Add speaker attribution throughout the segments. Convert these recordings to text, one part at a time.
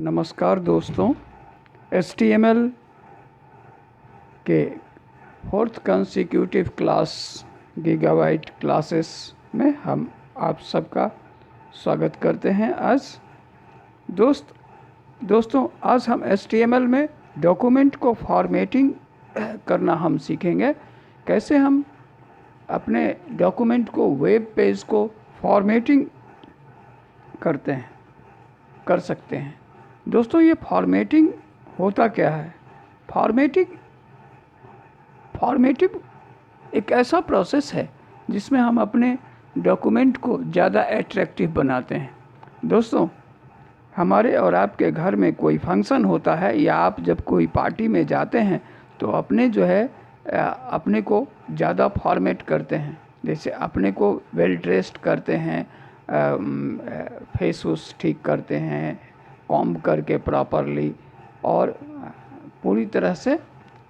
Speaker 1: नमस्कार दोस्तों, HTML के fourth consecutive class gigabyte classes में हम आप सबका स्वागत करते हैं। आज दोस्तों आज हम HTML में डॉक्यूमेंट को फॉर्मेटिंग करना हम सीखेंगे। कैसे हम अपने डॉक्यूमेंट को, वेब पेज को फॉर्मेटिंग कर सकते हैं। दोस्तों, ये फॉर्मेटिंग होता क्या है? फॉर्मेटिंग एक ऐसा प्रोसेस है जिसमें हम अपने डॉक्यूमेंट को ज़्यादा अट्रैक्टिव बनाते हैं। दोस्तों, हमारे और आपके घर में कोई फंक्शन होता है या आप जब कोई पार्टी में जाते हैं तो अपने को ज़्यादा फॉर्मेट करते हैं। जैसे अपने को वेल ड्रेस्ड करते हैं, फेस वूस ठीक करते हैं, कॉम्ब करके प्रॉपरली और पूरी तरह से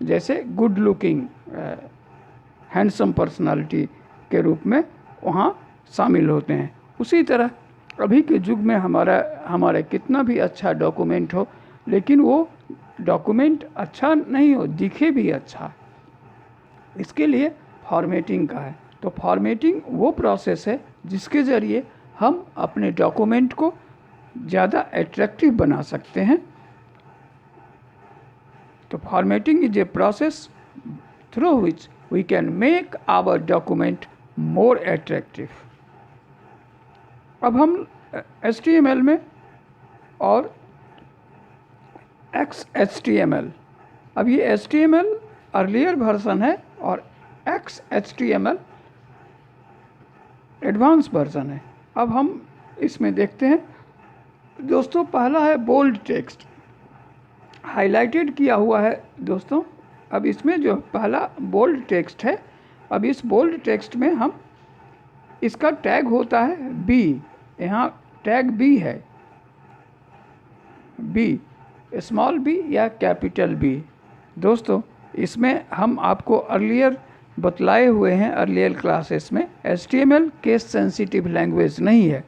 Speaker 1: जैसे गुड लुकिंग हैंडसम पर्सनालिटी के रूप में वहाँ शामिल होते हैं। उसी तरह अभी के युग में हमारे कितना भी अच्छा डॉक्यूमेंट हो, लेकिन वो डॉक्यूमेंट अच्छा नहीं हो, दिखे भी अच्छा, इसके लिए फॉर्मेटिंग का है। तो फॉर्मेटिंग वो प्रोसेस है जिसके ज़रिए हम अपने डॉक्यूमेंट को ज़्यादा अट्रैक्टिव बना सकते हैं। तो formatting is a process through which we can make our document more attractive. अब हम HTML में और XHTML, अब ये HTML अर्लियर वर्जन है और XHTML एडवांस वर्जन है। अब हम इसमें देखते हैं। दोस्तों, पहला है बोल्ड टेक्स्ट, हाईलाइटेड किया हुआ है। दोस्तों, अब इसमें जो पहला बोल्ड टेक्स्ट है, अब इस बोल्ड टेक्स्ट में हम इसका टैग होता है बी। यहाँ टैग बी है, बी, स्मॉल बी या कैपिटल बी। दोस्तों, इसमें हम आपको अर्लियर बतलाए हुए हैं, अर्लियर क्लासेस में HTML केस सेंसिटिव लैंग्वेज नहीं है।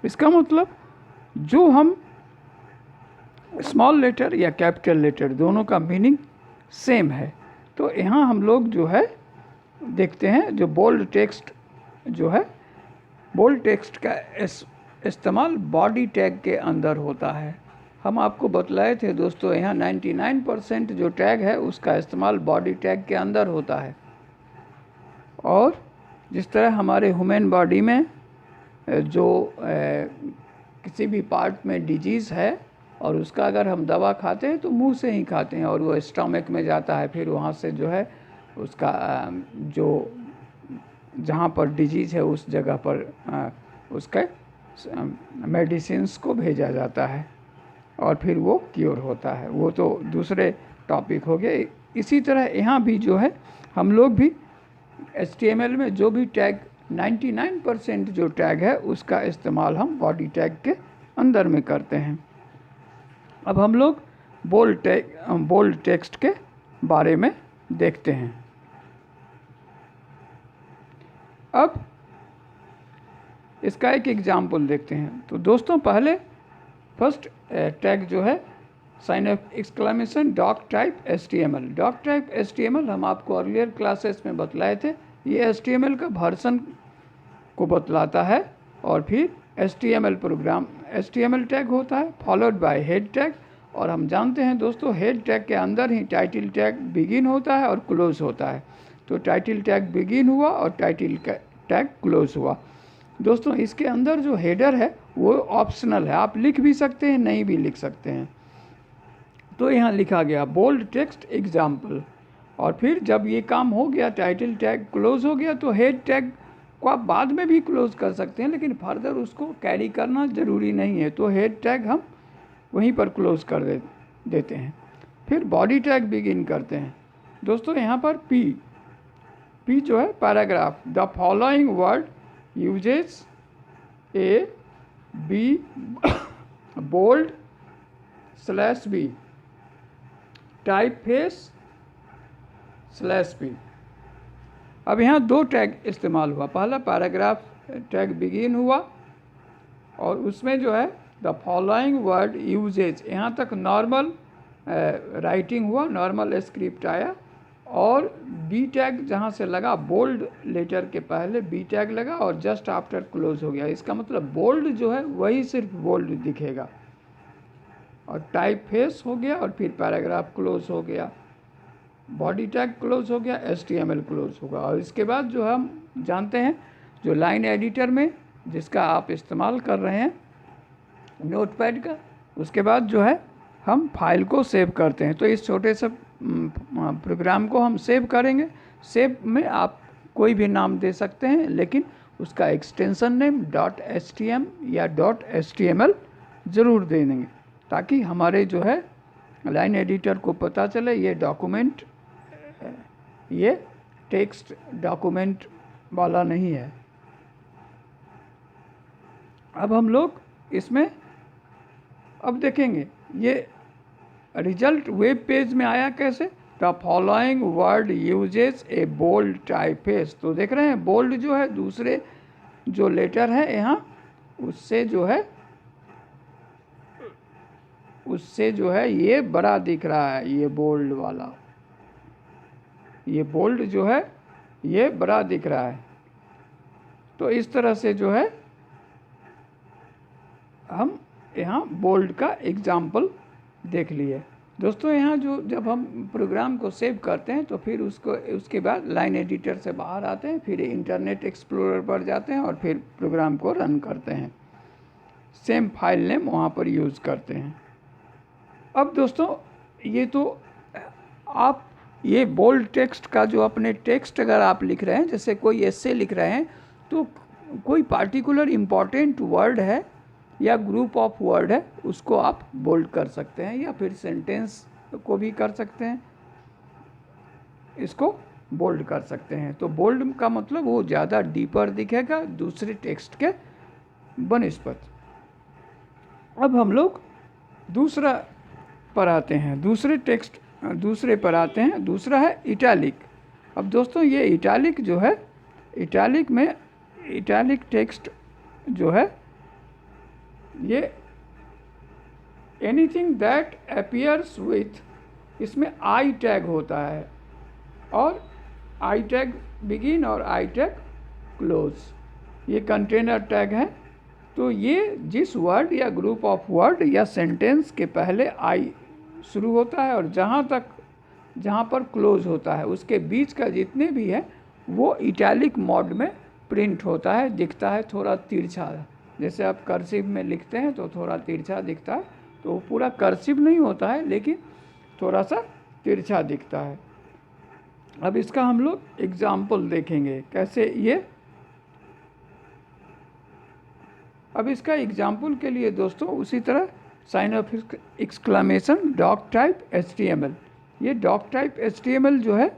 Speaker 1: इसका मतलब जो हम स्मॉल लेटर या कैपिटल लेटर दोनों का मीनिंग सेम है। तो यहाँ हम लोग जो है देखते हैं, जो बोल्ड टेक्स्ट जो है, बोल्ड टेक्स्ट का इस्तेमाल बॉडी टैग के अंदर होता है। हम आपको बतलाए थे दोस्तों, यहाँ 99% जो टैग है उसका इस्तेमाल बॉडी टैग के अंदर होता है। और जिस तरह हमारे ह्यूमन बॉडी में जो किसी भी पार्ट में डिजीज़ है और उसका अगर हम दवा खाते हैं तो मुंह से ही खाते हैं और वो स्टमक में जाता है, फिर वहाँ से जो है उसका जो जहाँ पर डिजीज़ है उस जगह पर उसके मेडिसिन्स को भेजा जाता है और फिर वो क्योर होता है। वो तो दूसरे टॉपिक हो गए। इसी तरह यहाँ भी जो है हम लोग भी HTML में जो भी टैग 99% जो टैग है उसका इस्तेमाल हम बॉडी टैग के अंदर में करते हैं। अब हम लोग बोल्ड टेक्स्ट के बारे में देखते हैं। अब इसका एक एग्जाम्पल देखते हैं। तो दोस्तों, पहले फर्स्ट टैग जो है sign of exclamation doc type HTML। Doc type HTML हम आपको अर्लियर क्लासेस में बतलाए थे। ये HTML का वर्जन को बतलाता है और फिर HTML प्रोग्राम HTML टैग होता है फॉलोड बाय हेड टैग। और हम जानते हैं दोस्तों, हेड टैग के अंदर ही टाइटल टैग बिगिन होता है और क्लोज होता है। तो टाइटल टैग बिगिन हुआ और टाइटल टैग क्लोज हुआ। दोस्तों, इसके अंदर जो हेडर है वो ऑप्शनल है, आप लिख भी सकते हैं, नहीं भी लिख सकते हैं। तो यहाँ लिखा गया बोल्ड टेक्स्ट एग्जाम्पल, और फिर जब ये काम हो गया, टाइटल टैग क्लोज हो गया, तो हेड टैग को आप बाद में भी क्लोज कर सकते हैं, लेकिन फर्दर उसको कैरी करना ज़रूरी नहीं है। तो हेड टैग हम वहीं पर क्लोज कर देते हैं। फिर बॉडी टैग बिगिन करते हैं। दोस्तों, यहाँ पर पी जो है paragraph, the following word uses a B bold /b type face /b। अब यहाँ दो टैग इस्तेमाल हुआ। पहला पैराग्राफ टैग बिगिन हुआ और उसमें जो है द फॉलोइंग वर्ड यूजेज, यहाँ तक नॉर्मल राइटिंग हुआ, नॉर्मल स्क्रिप्ट आया, और बी टैग जहाँ से लगा बोल्ड लेटर के पहले बी टैग लगा और जस्ट आफ्टर क्लोज हो गया। इसका मतलब बोल्ड जो है वही सिर्फ बोल्ड दिखेगा, और टाइप फेस हो गया, और फिर पैराग्राफ क्लोज हो गया, बॉडी टैग क्लोज हो गया, HTML क्लोज होगा। और इसके बाद जो हम जानते हैं जो लाइन एडिटर में जिसका आप इस्तेमाल कर रहे हैं नोटपैड का, उसके बाद जो है हम फाइल को सेव करते हैं। तो इस छोटे से प्रोग्राम को हम सेव करेंगे। सेव में आप कोई भी नाम दे सकते हैं, लेकिन उसका एक्सटेंशन नेम .htm या .html ज़रूर दे देंगे, ताकि हमारे जो है लाइन एडिटर को पता चले ये डॉक्यूमेंट, ये टेक्स्ट डॉक्यूमेंट वाला नहीं है। अब हम लोग इसमें अब देखेंगे ये रिजल्ट वेब पेज में आया कैसे। The following word uses a bold typeface, तो देख रहे हैं बोल्ड जो है दूसरे जो लेटर है यहाँ उससे जो है ये बड़ा दिख रहा है, ये बोल्ड वाला, ये बोल्ड जो है ये बड़ा दिख रहा है। तो इस तरह से जो है हम यहाँ बोल्ड का एग्जाम्पल देख लिए। दोस्तों यहाँ जो जब हम प्रोग्राम को सेव करते हैं तो फिर उसके बाद लाइन एडिटर से बाहर आते हैं, फिर इंटरनेट एक्सप्लोरर पर जाते हैं और फिर प्रोग्राम को रन करते हैं, सेम फाइल नेम वहाँ पर यूज़ करते हैं। अब दोस्तों ये तो आप ये बोल्ड टेक्स्ट का जो अपने टेक्स्ट अगर आप लिख रहे हैं, जैसे कोई एस्से लिख रहे हैं, तो कोई पार्टिकुलर इम्पॉर्टेंट वर्ड है या ग्रुप ऑफ वर्ड है उसको आप बोल्ड कर सकते हैं, या फिर सेंटेंस को भी कर सकते हैं, इसको बोल्ड कर सकते हैं। तो बोल्ड का मतलब वो ज़्यादा डीपर दिखेगा दूसरे टेक्स्ट के बनिस्बत। अब हम लोग दूसरा पर आते हैं, दूसरे पर आते हैं। दूसरा है इटैलिक। अब दोस्तों ये इटैलिक जो है, इटैलिक में इटैलिक टेक्स्ट जो है ये एनीथिंग दैट अपीयर्स विथ, इसमें आई टैग होता है, और आई टैग बिगिन और आई टैग क्लोज, ये कंटेनर टैग है। तो ये जिस वर्ड या ग्रुप ऑफ वर्ड या सेंटेंस के पहले आई शुरू होता है और जहाँ पर क्लोज होता है उसके बीच का जितने भी है वो इटैलिक मोड में प्रिंट होता है, दिखता है थोड़ा तिरछा। जैसे आप कर्सिव में लिखते हैं तो थोड़ा तिरछा दिखता है, तो वो पूरा कर्सिव नहीं होता है लेकिन थोड़ा सा तिरछा दिखता है। अब इसका हम लोग एग्जाम्पल देखेंगे कैसे ये। अब इसका एग्जाम्पल के लिए दोस्तों उसी तरह sign of exclamation doc type HTML, ये डॉक टाइप HTML जो है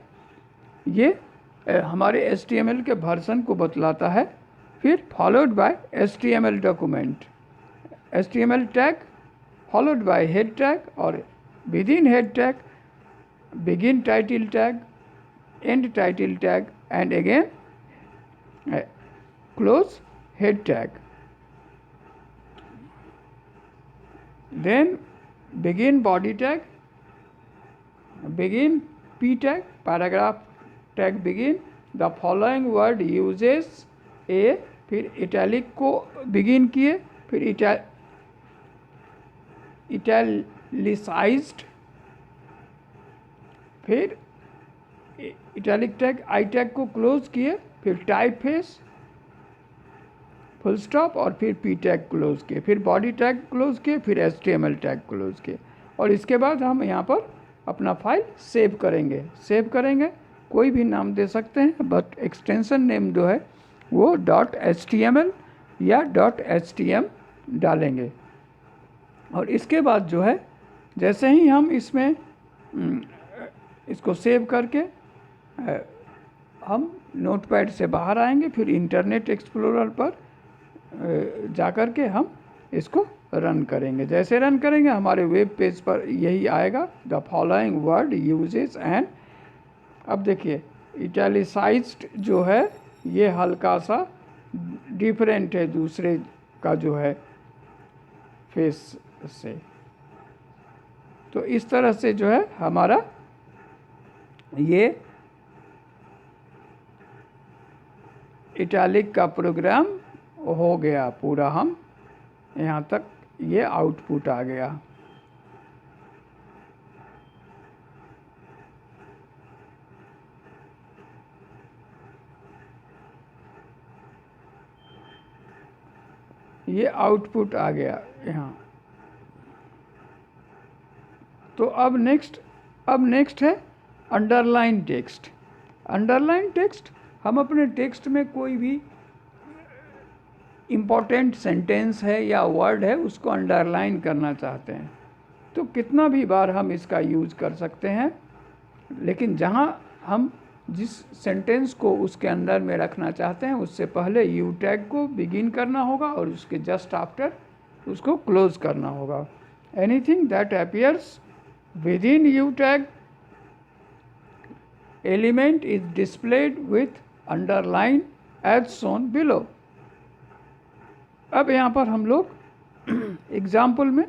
Speaker 1: ये हमारे HTML के वर्जन को बतलाता है। फिर followed by HTML document, HTML tag followed by head tag, और within head tag begin title tag, end title tag, and again close head tag. Then begin body tag, begin P tag, paragraph tag begin, the following word uses a, फिर italic को begin किए, फिर italicised, फिर italic tag I tag को close किए, फिर type face full stop, और फिर पी टैग क्लोज किए, फिर बॉडी टैग क्लोज किए, फिर HTML टैग क्लोज किए। और इसके बाद हम यहाँ पर अपना फाइल सेव करेंगे। कोई भी नाम दे सकते हैं, बट एक्सटेंशन नेम जो है वो .html या .htm डालेंगे। और इसके बाद जो है जैसे ही हम इसमें इसको सेव करके हम नोटपैड से बाहर आएंगे, फिर इंटरनेट एक्सप्लोरर पर जाकर के हम इसको रन करेंगे। जैसे रन करेंगे हमारे वेब पेज पर यही आएगा, the following word uses and. अब देखिए इटैलिसाइज्ड जो है ये हल्का सा डिफरेंट है दूसरे का जो है, फेस से। तो इस तरह से जो है हमारा ये इटैलिक का प्रोग्राम हो गया पूरा। हम यहाँ तक ये आउटपुट आ गया। ये आउटपुट आ गया यहाँ। तो अब नेक्स्ट है अंडरलाइन टेक्स्ट। अंडरलाइन टेक्स्ट, हम अपने टेक्स्ट में कोई भी इम्पोर्टेंट सेंटेंस है या वर्ड है उसको अंडरलाइन करना चाहते हैं तो कितना भी बार हम इसका यूज़ कर सकते हैं, लेकिन जहाँ हम जिस सेंटेंस को उसके अंदर में रखना चाहते हैं उससे पहले यू टैग को बिगिन करना होगा और उसके जस्ट आफ्टर उसको क्लोज करना होगा। Anything that appears within U tag element is displayed with underline as shown below. अब यहाँ पर हम लोग एग्जाम्पल में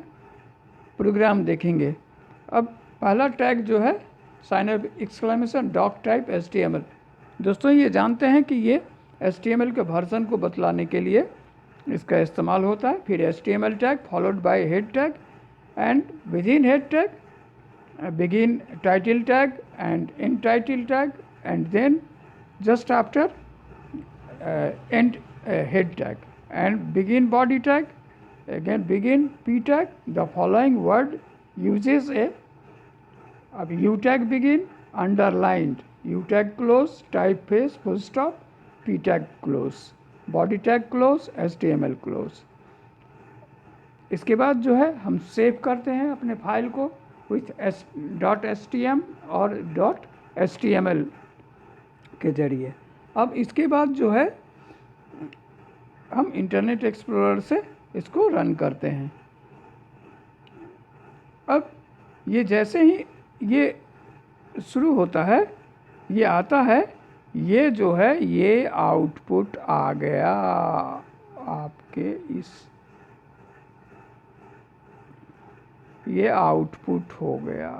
Speaker 1: प्रोग्राम देखेंगे। अब पहला टैग जो है sign of exclamation doc type HTML। दोस्तों ये जानते हैं कि ये HTML के वर्जन को बतलाने के लिए इसका इस्तेमाल होता है। फिर HTML tag followed by head tag and within head tag begin title tag and in title tag and then just after end head tag and begin body tag, again begin p tag. The following word uses a u tag begin underlined, u tag close, typeface full stop, p tag close, body tag close, HTML close। इसके बाद जो है हम save करते हैं अपने file को with .htm और .html के जरिए। अब इसके बाद जो है हम इंटरनेट एक्सप्लोरर से इसको रन करते हैं। अब ये जैसे ही ये शुरू होता है, ये आता है, ये जो है ये आउटपुट आ गया आपके ये आउटपुट हो गया।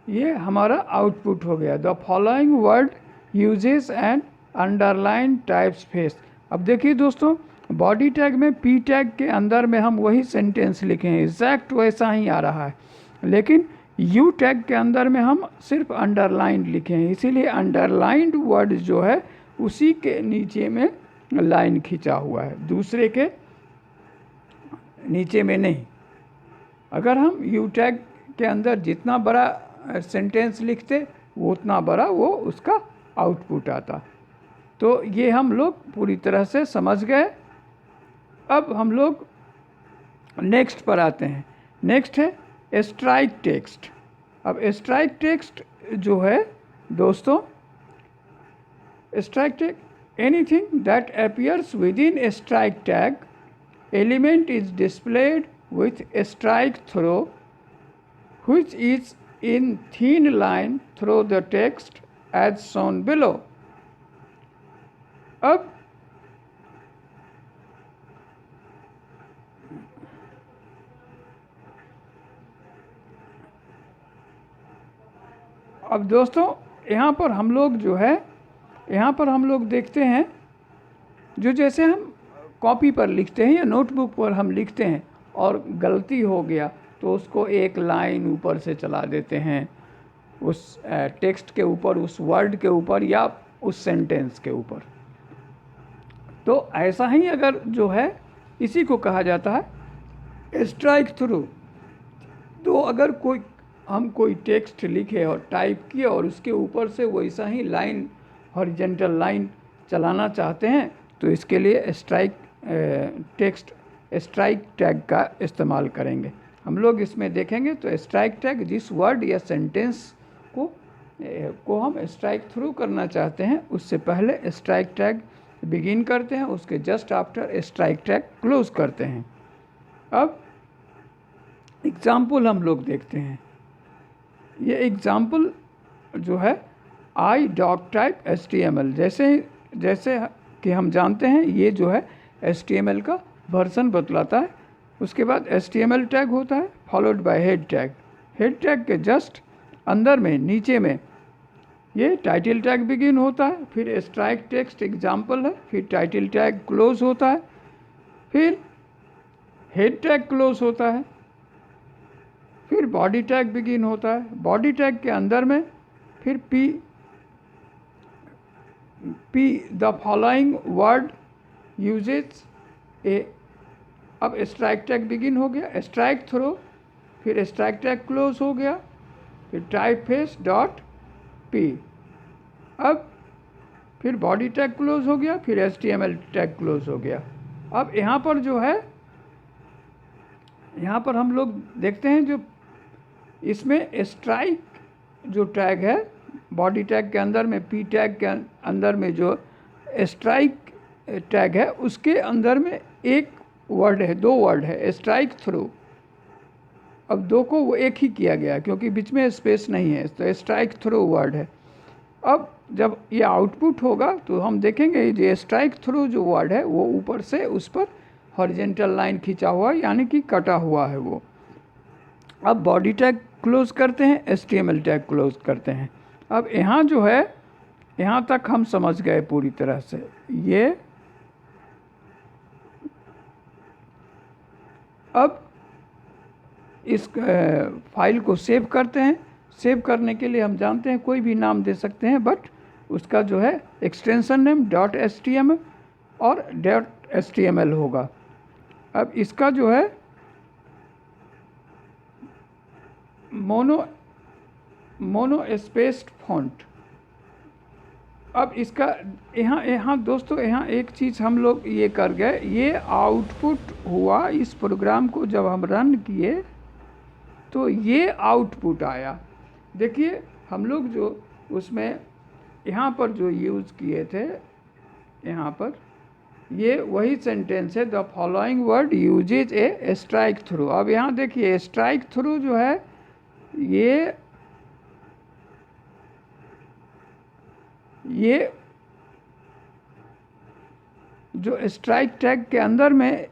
Speaker 1: ये हमारा आउटपुट हो गया। The following word uses and underline types face. अब देखिए दोस्तों, बॉडी टैग में पी टैग के अंदर में हम वही सेंटेंस लिखे हैं, एग्जैक्ट वैसा ही आ रहा है, लेकिन यू टैग के अंदर में हम सिर्फ अंडरलाइन लिखे हैं, इसीलिए अंडरलाइंड वर्ड जो है उसी के नीचे में लाइन खींचा हुआ है, दूसरे के नीचे में नहीं। अगर हम यू टैग के अंदर जितना बड़ा सेंटेंस लिखते वो उतना बड़ा वो उसका आउटपुट आता। तो ये हम लोग पूरी तरह से समझ गए। अब हम लोग नेक्स्ट पर आते हैं। नेक्स्ट है स्ट्राइक टेक्स्ट। अब स्ट्राइक टेक्स्ट जो है दोस्तों, strike tag anything that appears within a strike tag element is displayed with strike through which is in thin line through the text as shown below। अब दोस्तों यहाँ पर हम लोग जो है, यहाँ पर हम लोग देखते हैं जो जैसे हम कॉपी पर लिखते हैं या नोटबुक पर हम लिखते हैं और गलती हो गया तो उसको एक लाइन ऊपर से चला देते हैं उस टेक्स्ट के ऊपर, उस वर्ड के ऊपर या उस सेंटेंस के ऊपर। तो ऐसा ही अगर जो है इसी को कहा जाता है स्ट्राइक थ्रू। तो अगर हम कोई टेक्स्ट लिखे और टाइप किए और उसके ऊपर से वैसा ही लाइन, हॉरिजेंटल लाइन चलाना चाहते हैं तो इसके लिए स्ट्राइक टैग का इस्तेमाल करेंगे। हम लोग इसमें देखेंगे तो स्ट्राइक टैग जिस वर्ड या सेंटेंस को हम स्ट्राइक थ्रू करना चाहते हैं उससे पहले स्ट्राइक टैग बिगिन करते हैं, उसके just after strike tag close करते हैं। अब एग्जाम्पल हम लोग देखते हैं। ये एग्जाम्पल जो है आई डॉक टाइप HTML, जैसे कि हम जानते हैं ये जो है HTML का वर्जन बतलाता है। उसके बाद HTML टैग होता है followed by head tag. Head tag के जस्ट अंदर में नीचे में ये टाइटल टैग बिगिन होता है, फिर स्ट्राइक टेक्स्ट एग्जाम्पल है, फिर टाइटल टैग क्लोज होता है, फिर हेड टैग क्लोज होता है, फिर बॉडी टैग बिगिन होता है। बॉडी टैग के अंदर में फिर P the following word usage ए। अब स्ट्राइक टैग बिगिन हो गया, स्ट्राइक थ्रो, फिर स्ट्राइक टैग क्लोज हो गया, फिर टाइप फेस डॉट पी। अब फिर बॉडी टैग क्लोज हो गया, फिर HTML टैग क्लोज हो गया। अब यहाँ पर जो है, यहाँ पर हम लोग देखते हैं जो इसमें स्ट्राइक जो टैग है बॉडी टैग के अंदर में, पी टैग के अंदर में जो स्ट्राइक टैग है उसके अंदर में एक वर्ड है, दो वर्ड है, स्ट्राइक थ्रू। अब दो को वो एक ही किया गया क्योंकि बीच में स्पेस नहीं है, तो स्ट्राइक थ्रू वर्ड है। अब जब ये आउटपुट होगा तो हम देखेंगे ये स्ट्राइक थ्रू जो वर्ड है वो ऊपर से उस पर हॉरिजेंटल लाइन खींचा हुआ यानी कि कटा हुआ है वो। अब बॉडी टैग क्लोज करते हैं, HTML टैग क्लोज करते हैं। अब यहाँ जो है, यहाँ तक हम समझ गए पूरी तरह से। ये अब इस फाइल को सेव करते हैं। सेव करने के लिए हम जानते हैं कोई भी नाम दे सकते हैं, बट उसका जो है एक्सटेंशन नेम .html और .html होगा। अब इसका जो है मोनो स्पेस्ड फॉन्ट। अब इसका यहाँ दोस्तों यहाँ एक चीज़ हम लोग ये कर गए, ये आउटपुट हुआ इस प्रोग्राम को जब हम रन किए तो ये आउटपुट आया। देखिए हम लोग जो उसमें यहाँ पर जो यूज़ किए थे, यहाँ पर ये वही सेंटेंस है, the following word usage A strike through. अब यहाँ देखिए स्ट्राइक थ्रू जो है ये जो स्ट्राइक टैग के अंदर में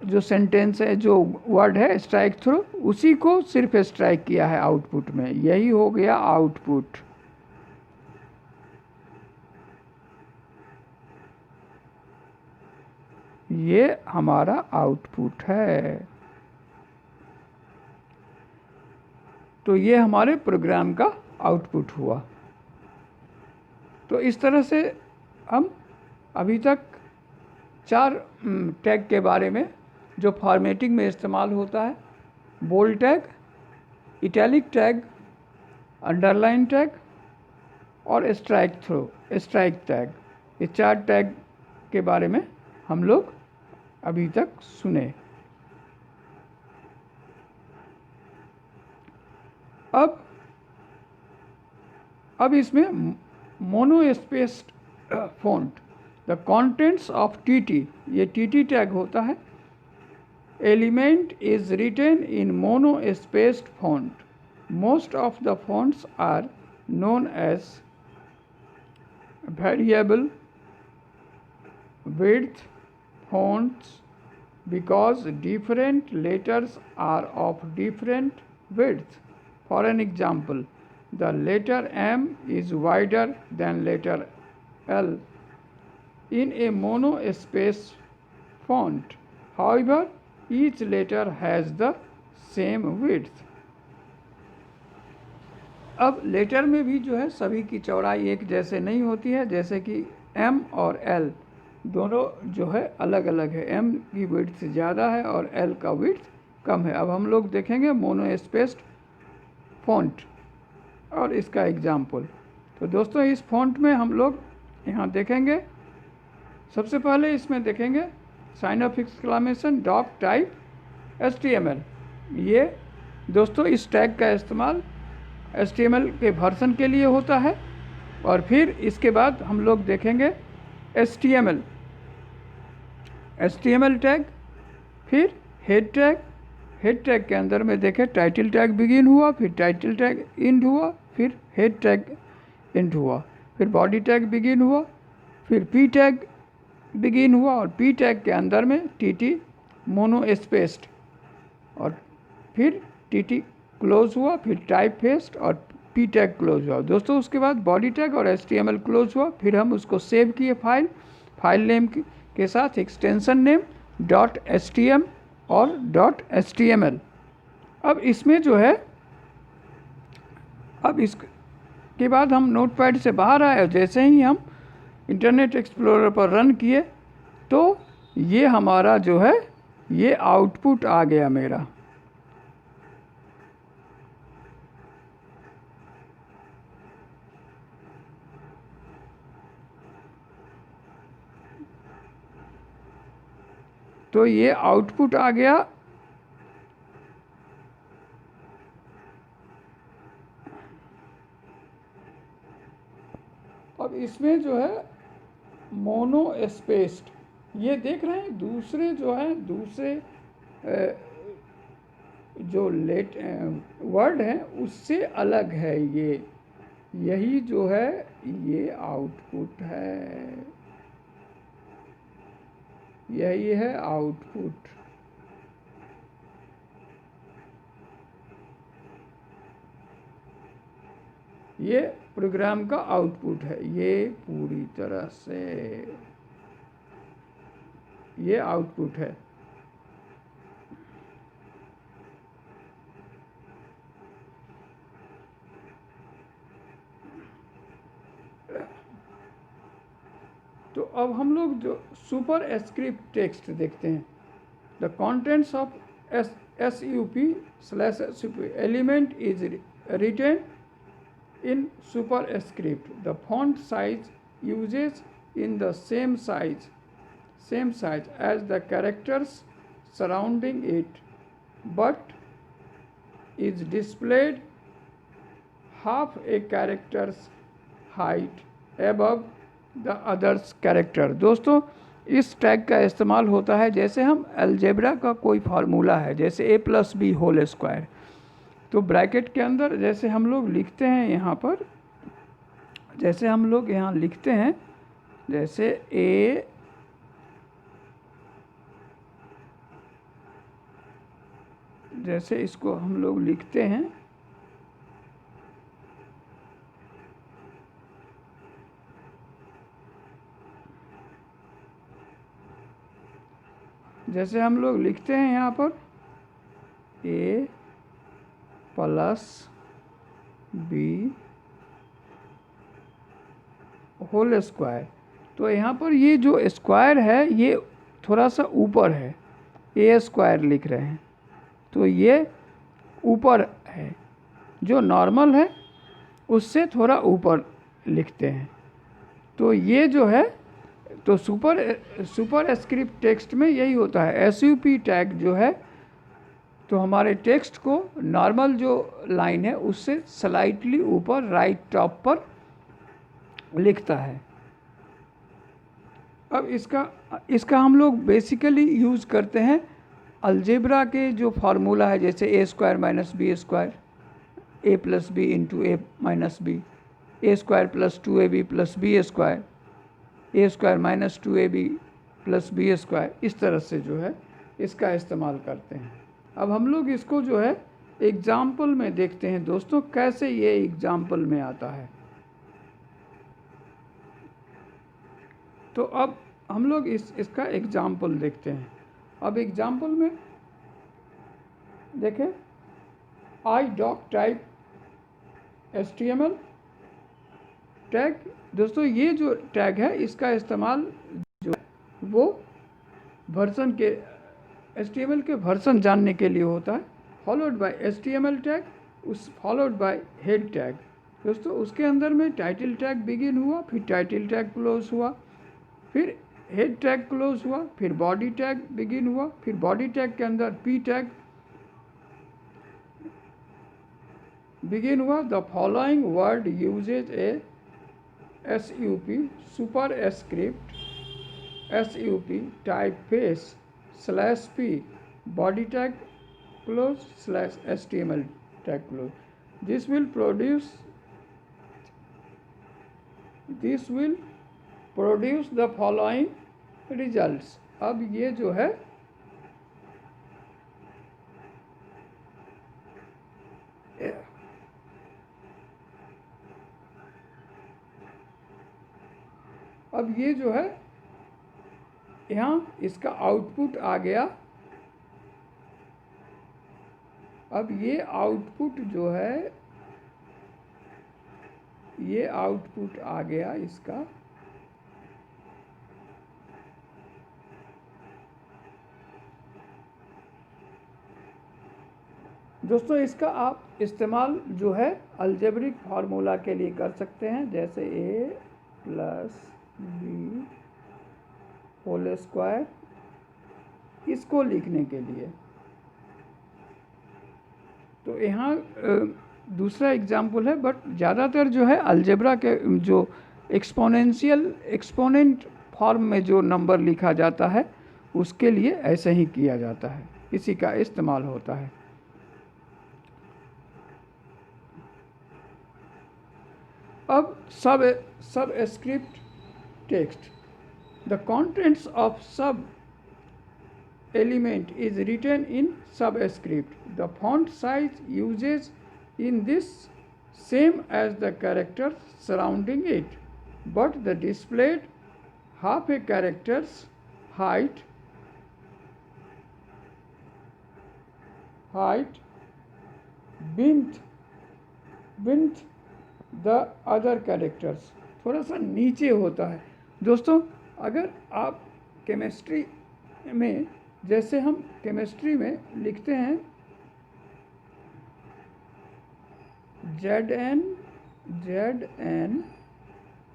Speaker 1: जो सेंटेंस है, जो वर्ड है स्ट्राइक थ्रू, उसी को सिर्फ स्ट्राइक किया है आउटपुट में। यही हो गया आउटपुट। ये हमारा आउटपुट है। तो ये हमारे प्रोग्राम का आउटपुट हुआ। तो इस तरह से हम अभी तक 4 टैग के बारे में जो फॉर्मेटिंग में इस्तेमाल होता है, bold tag, italic tag, underline tag और स्ट्राइक टैग, ये 4 टैग के बारे में हम लोग अभी तक सुने। अब इसमें monospaced font, the contents of TT, ये TT टैग होता है। Element is written in monospaced font. Most of the fonts are known as variable width fonts because different letters are of different width. For an example, the letter M is wider than letter L in a monospace font. However, each letter has the same width. अब letter में भी जो है सभी की चौड़ाई एक जैसे नहीं होती है, जैसे कि M और L दोनों जो है अलग अलग है। M की विड्थ ज़्यादा है और L का विड्थ कम है। अब हम लोग देखेंगे मोनोस्पेस्ड फॉन्ट और इसका एग्जाम्पल। तो दोस्तों इस फॉन्ट में हम लोग यहाँ देखेंगे, सबसे पहले इसमें देखेंगे sign of exclamation doc type HTML। ये दोस्तों इस टैग का इस्तेमाल HTML के वर्जन के लिए होता है। और फिर इसके बाद हम लोग देखेंगे HTML टैग, फिर हेड हेड टैग के अंदर में देखें टाइटल टैग बिगिन हुआ, फिर टाइटल टैग एंड हुआ, फिर हेड टैग एंड हुआ, फिर बॉडी टैग बिगिन हुआ, फिर पी टैग बिगिन हुआ और पी टैग के अंदर में टीटी मोनो स्पेस्ड और फिर टीटी क्लोज हुआ, फिर टाइप फेस्ट और पी टैग क्लोज हुआ। दोस्तों उसके बाद बॉडी टैग और HTML क्लोज हुआ, फिर हम उसको सेव किए फाइल नेम के साथ एक्सटेंशन नेम .htm और .html। अब इसमें जो है, अब इसके बाद हम नोटपैड से बाहर आए और जैसे ही हम इंटरनेट एक्सप्लोरर पर रन किए तो ये हमारा जो है ये आउटपुट आ गया मेरा। तो ये आउटपुट आ गया। अब इसमें जो है मोनो स्पेस्ड, ये देख रहे हैं दूसरे जो है दूसरे जो वर्ड हैं उससे अलग है ये, यही जो है ये आउटपुट है, यही है आउटपुट। ये प्रोग्राम का आउटपुट है, ये पूरी तरह से ये आउटपुट है। तो अब हम लोग जो सुपर स्क्रिप्ट टेक्स्ट देखते हैं, the contents of SUP/SUP element is written in superscript. The font size uses in the same size as the characters surrounding it, but is displayed half a character's height above the others character। दोस्तों इस tag का इस्तेमाल होता है जैसे हम algebra का कोई फार्मूला है, जैसे a+b² तो ब्रैकेट के अंदर जैसे हम लोग लिखते हैं यहाँ पर, जैसे हम लोग यहाँ लिखते हैं जैसे a जैसे इसको हम लोग लिखते हैं जैसे हम लोग लिखते हैं यहाँ पर a + b² तो यहाँ पर ये जो स्क्वायर है ये थोड़ा सा ऊपर है, a² लिख रहे हैं तो ये ऊपर है, जो नॉर्मल है उससे थोड़ा ऊपर लिखते हैं। तो ये जो है तो सुपर स्क्रिप्ट टेक्स्ट में यही होता है। SUP टैग जो है तो हमारे टेक्स्ट को नॉर्मल जो लाइन है उससे स्लाइटली ऊपर राइट टॉप पर लिखता है। अब इसका हम लोग बेसिकली यूज़ करते हैं अलजेब्रा के जो फार्मूला है, जैसे a² - b² a + b × a - b, a² + 2ab + b², a² - 2ab + b², इस तरह से जो है इसका इस्तेमाल करते हैं। अब हम लोग इसको जो है एग्जाम्पल में देखते हैं दोस्तों, कैसे ये एग्जाम्पल में आता है। तो अब हम लोग इसका एग्जाम्पल देखते हैं। अब एग्जाम्पल में देखें i.type HTML टैग। दोस्तों ये जो टैग है इसका इस्तेमाल जो वो वर्जन के HTML के वर्जन जानने के लिए होता है, followed by HTML tag, followed by head tag. दोस्तों उसके अंदर में टाइटल टैग बिगिन हुआ, फिर टाइटल टैग क्लोज हुआ, फिर हेड टैग क्लोज हुआ, फिर बॉडी टैग बिगिन हुआ, फिर बॉडी टैग के अंदर पी टैग बिगिन हुआ। The following word usage A SUP superscript SUP typeface /p body tag close slash HTML tag close. This will produce the following results. अब ये जो है यहाँ इसका आउटपुट आ गया। अब ये आउटपुट जो है, ये आउटपुट आ गया इसका। दोस्तों इसका आप इस्तेमाल जो है अलजेब्रिक फार्मूला के लिए कर सकते हैं, जैसे a plus B whole square, इसको लिखने के लिए। तो यहाँ दूसरा एग्जाम्पल है, बट ज़्यादातर जो है अलजेब्रा के जो एक्सपोनेंट फॉर्म में जो नंबर लिखा जाता है उसके लिए ऐसे ही किया जाता है, इसी का इस्तेमाल होता है। अब सब script text, the contents of सब element is written in subscript. The font size uses in this same as the characters surrounding it, but the displayed half a character's height beneath the other characters, थोड़ा सा नीचे होता है। दोस्तों अगर आप chemistry में, जैसे हम केमिस्ट्री में लिखते हैं Zn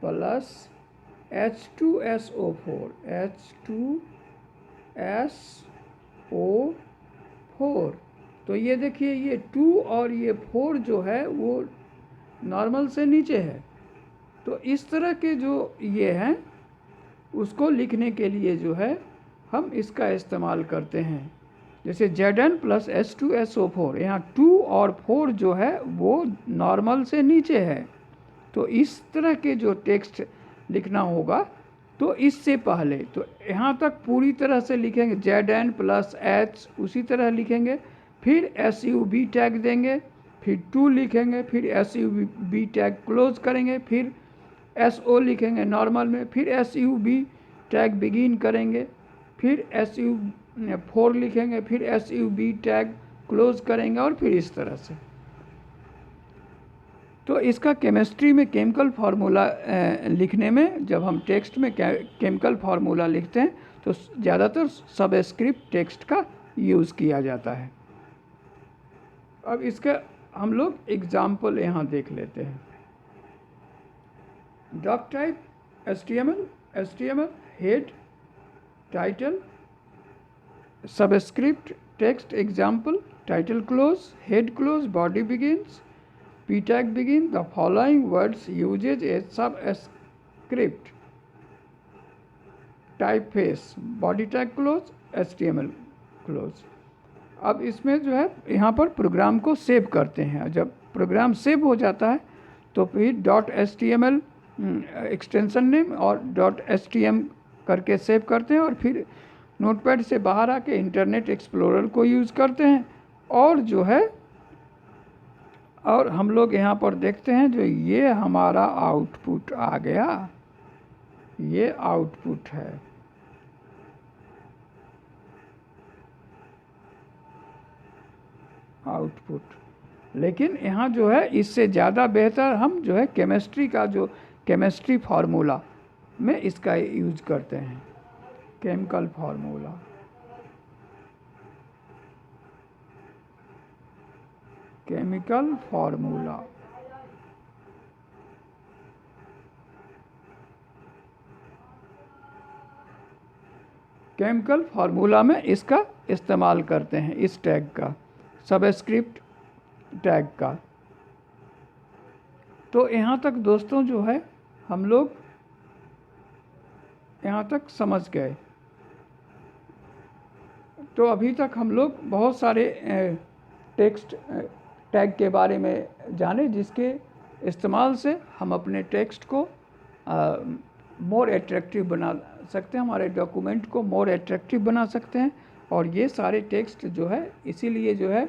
Speaker 1: प्लस H2SO4, तो ये देखिए ये 2 और ये 4 जो है वो नॉर्मल से नीचे है। तो इस तरह के जो ये हैं उसको लिखने के लिए जो है हम इसका इस्तेमाल करते हैं। जैसे Zn प्लस H2SO4, यहाँ 2 और 4 जो है वो नॉर्मल से नीचे है। तो इस तरह के जो टेक्स्ट लिखना होगा तो इससे पहले तो यहाँ तक पूरी तरह से लिखेंगे Zn प्लस H, उसी तरह लिखेंगे, फिर SUB टैग देंगे, फिर 2 लिखेंगे, फिर SUB टैग क्लोज करेंगे, फिर SO लिखेंगे नॉर्मल में, फिर SUB टैग बिगिन करेंगे, फिर SU4 लिखेंगे, फिर SUB टैग क्लोज करेंगे, और फिर इस तरह से। तो इसका केमिस्ट्री में केमिकल फार्मूला लिखने में, जब हम टेक्स्ट में केमिकल फार्मूला लिखते हैं तो ज़्यादातर सबस्क्रिप्ट टेक्स्ट का यूज़ किया जाता है। अब इसका हम लोग एग्जाम्पल यहाँ देख लेते हैं। Doc type HTML head title subscript text example, title close, head close, body begins, p tag begin, the following words uses a subscript, typeface, body tag close, HTML close। अब इसमें जो है यहाँ पर प्रोग्राम को सेव करते हैं। जब प्रोग्राम सेव हो जाता है तो फिर .html एक्सटेंशन नेम और .htm करके सेव करते हैं, और फिर नोटपैड से बाहर आके इंटरनेट एक्सप्लोरर को यूज़ करते हैं, और जो है और हम लोग यहाँ पर देखते हैं जो ये हमारा आउटपुट आ गया, ये आउटपुट है। आउटपुट, लेकिन यहाँ जो है इससे ज़्यादा बेहतर हम जो है केमिस्ट्री का जो केमिस्ट्री फार्मूला में इसका यूज करते हैं, chemical formula. Chemical formula chemical formula में इसका इस्तेमाल करते हैं, इस टैग का, सबस्क्रिप्ट टैग का। तो यहाँ तक दोस्तों जो है हम लोग यहाँ तक समझ गए। तो अभी तक हम लोग बहुत सारे टेक्स्ट टैग के बारे में जाने, जिसके इस्तेमाल से हम अपने टेक्स्ट को मोर एट्रैक्टिव बना सकते हैं, हमारे डॉक्यूमेंट को मोर एट्रैक्टिव बना सकते हैं। और ये सारे टेक्स्ट जो है, इसीलिए जो है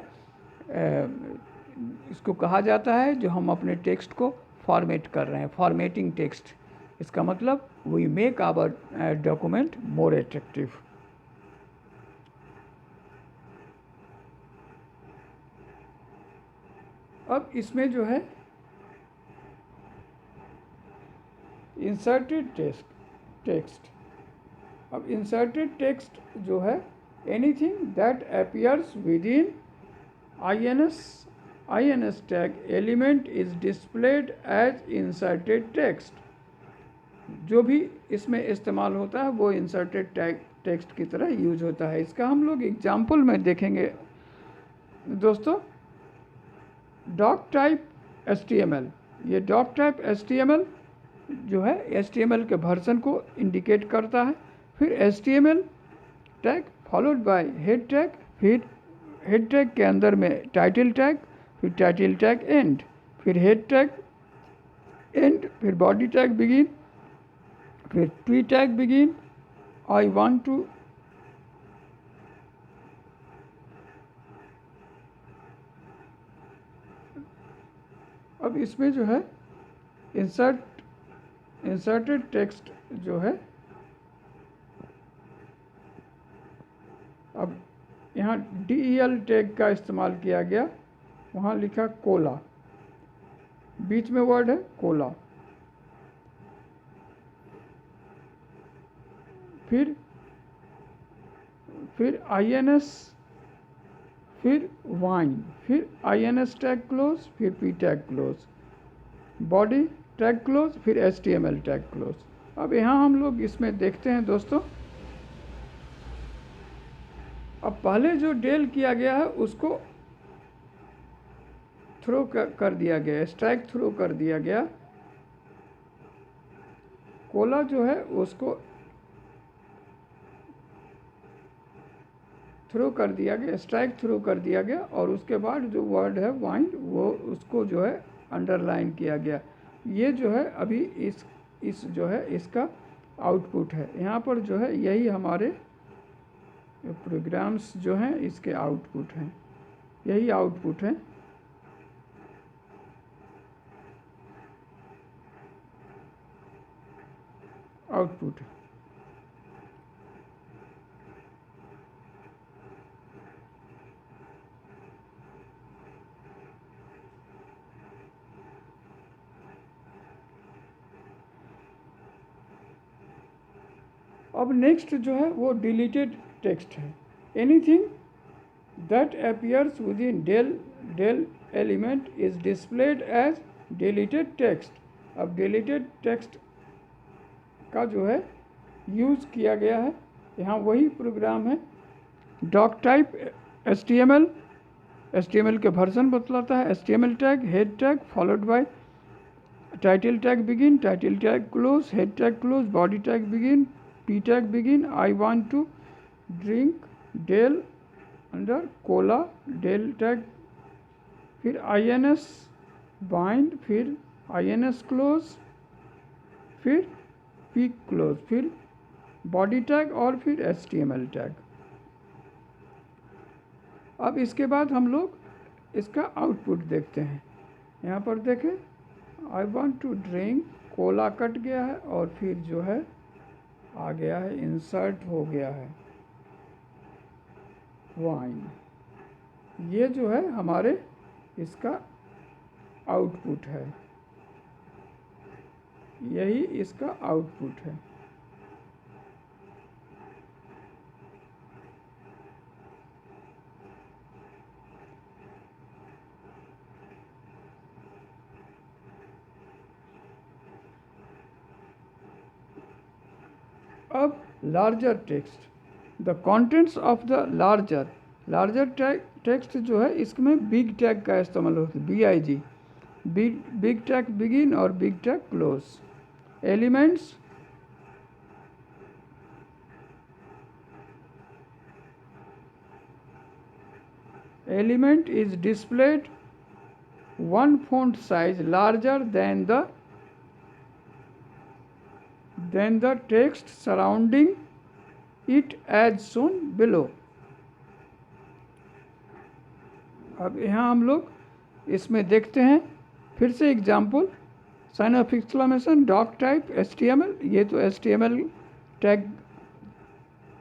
Speaker 1: इसको कहा जाता है जो हम अपने टेक्स्ट को फॉर्मेट कर रहे हैं, फॉर्मेटिंग टेक्स्ट। इसका मतलब we make our document more attractive. अब इसमें जो है इंसर्टेड टेक्स्ट। अब इंसर्टेड टेक्स्ट जो है anything that appears within INS tag element is displayed as inserted text. जो भी इसमें इस्तेमाल होता है वो इंसर्टेड टैग टेक्स्ट की तरह यूज होता है। इसका हम लोग एग्जाम्पल में देखेंगे दोस्तों। डॉक टाइप HTML, ये डॉक टाइप HTML जो है HTML के वर्जन को इंडिकेट करता है। फिर HTML tag followed by head tag, फिर हेड टैग के अंदर में टाइटल टैग, फिर टाइटल टैग एंड, फिर हेड टैग एंड, फिर बॉडी टैग बिगिन, फिर p tag begin, I want to, अब इसमें जो है इंसर्टेड टेक्स्ट जो है, अब यहाँ DEL टैग का इस्तेमाल किया गया, वहाँ लिखा कोला, बीच में वर्ड है कोला। फिर INS, फिर वाइन, फिर INS टैग क्लोज, फिर p tag close, body tag close, फिर HTML टैग क्लोज। अब यहाँ हम लोग इसमें देखते हैं दोस्तों, अब पहले जो डेल किया गया है उसको थ्रो कर दिया गया, स्ट्राइक थ्रो कर दिया गया। कोला जो है उसको थ्रो कर दिया गया, स्ट्राइक थ्रो कर दिया गया, और उसके बाद जो वर्ड है वाइन, वो उसको जो है अंडरलाइन किया गया। ये जो है अभी इस जो है इसका आउटपुट है। यहाँ पर जो है यही हमारे प्रोग्राम्स जो हैं इसके आउटपुट हैं, यही आउटपुट है। आउटपुट अब नेक्स्ट जो है वो डिलीटेड टेक्स्ट है। Anything that appears within del element is displayed as deleted text. अब डिलीटेड टेक्स्ट का जो है यूज़ किया गया है, यहाँ वही प्रोग्राम है। डॉक टाइप HTML के वर्जन बतलाता है, HTML tag, head tag followed by title tag begin, title tag close, head tag close, body tag begin, p tag begin, I want to drink del under cola, del tag, फिर INS bind, फिर INS close, फिर p close, फिर body tag और फिर HTML tag. अब इसके बाद हम लोग इसका आउटपुट देखते हैं। यहाँ पर देखें, I want to drink, cola cut गया है और फिर जो है आ गया है, इंसर्ट हो गया है वाइन। ये जो है हमारे इसका आउटपुट है, यही इसका आउटपुट है। अब larger text, the contents of the larger text जो है इसमें बिग टैग का इस्तेमाल होता है, BIG, बिग टैग बिगिन और big tag close. Elements element is displayed one font size larger than the text surrounding it as shown below। अब यहाँ हम लोग इसमें देखते हैं फिर से example, sign of exclamation doc type HTML, ये तो HTML टैग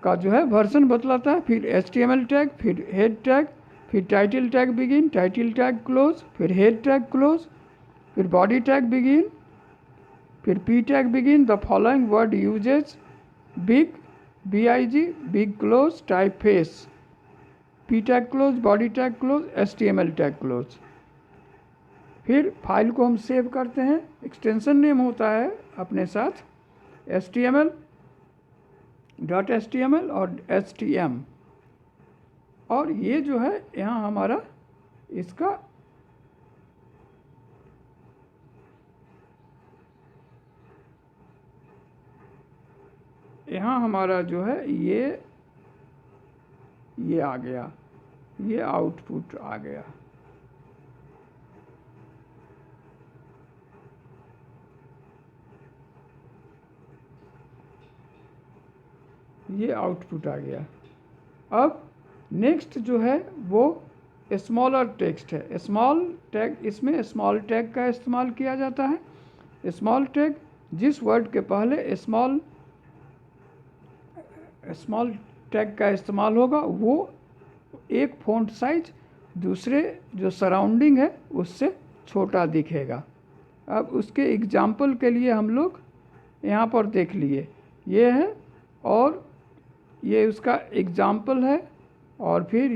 Speaker 1: का जो है वर्जन बतलाता है, फिर HTML टैग, फिर हेड टैग, फिर title tag begin, title tag close, फिर हेड टैग क्लोज, फिर बॉडी टैग बिगिन, फिर P tag begin the following word uses big BIG big close type face, P tag close, body tag close, HTML tag close. फिर file को हम save करते हैं, extension name होता है अपने साथ HTML और HTM, और ये जो है यहाँ हमारा इसका यहाँ हमारा जो है ये आ गया, ये आउटपुट आ गया। ये आउटपुट आ गया। अब नेक्स्ट जो है वो स्मॉलर टेक्स्ट है, स्मॉल टैग। इसमें स्मॉल टैग का इस्तेमाल किया जाता है। स्मॉल टैग जिस वर्ड के पहले स्मॉल टैग का इस्तेमाल होगा वो एक फ़ॉन्ट साइज दूसरे जो सराउंडिंग है उससे छोटा दिखेगा। अब उसके एग्जाम्पल के लिए हम लोग यहाँ पर देख लिए, ये है और ये उसका एग्जाम्पल है, और फिर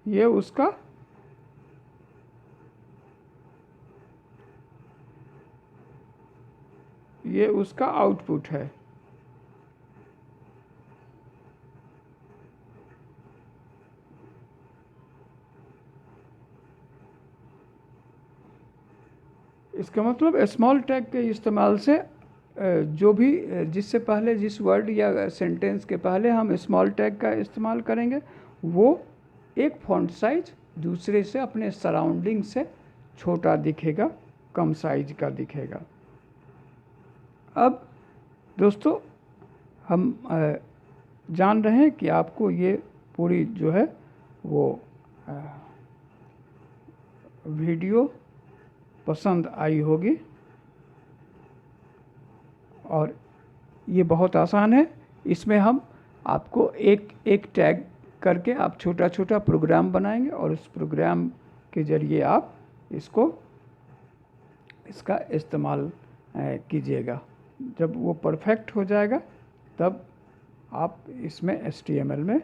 Speaker 1: ये उसका आउटपुट है। इसका मतलब स्मॉल टैग के इस्तेमाल से जो भी जिससे पहले जिस वर्ड या सेंटेंस के पहले हम स्मॉल टैग का इस्तेमाल करेंगे वो एक फॉन्ट साइज दूसरे से अपने सराउंडिंग से छोटा दिखेगा, कम साइज का दिखेगा। अब दोस्तों हम जान रहे हैं कि आपको ये पूरी जो है वो वीडियो पसंद आई होगी, और ये बहुत आसान है। इसमें हम आपको एक टैग करके आप छोटा छोटा प्रोग्राम बनाएंगे और उस प्रोग्राम के ज़रिए आप इसका इस्तेमाल कीजिएगा। जब वो परफेक्ट हो जाएगा तब आप इसमें HTML में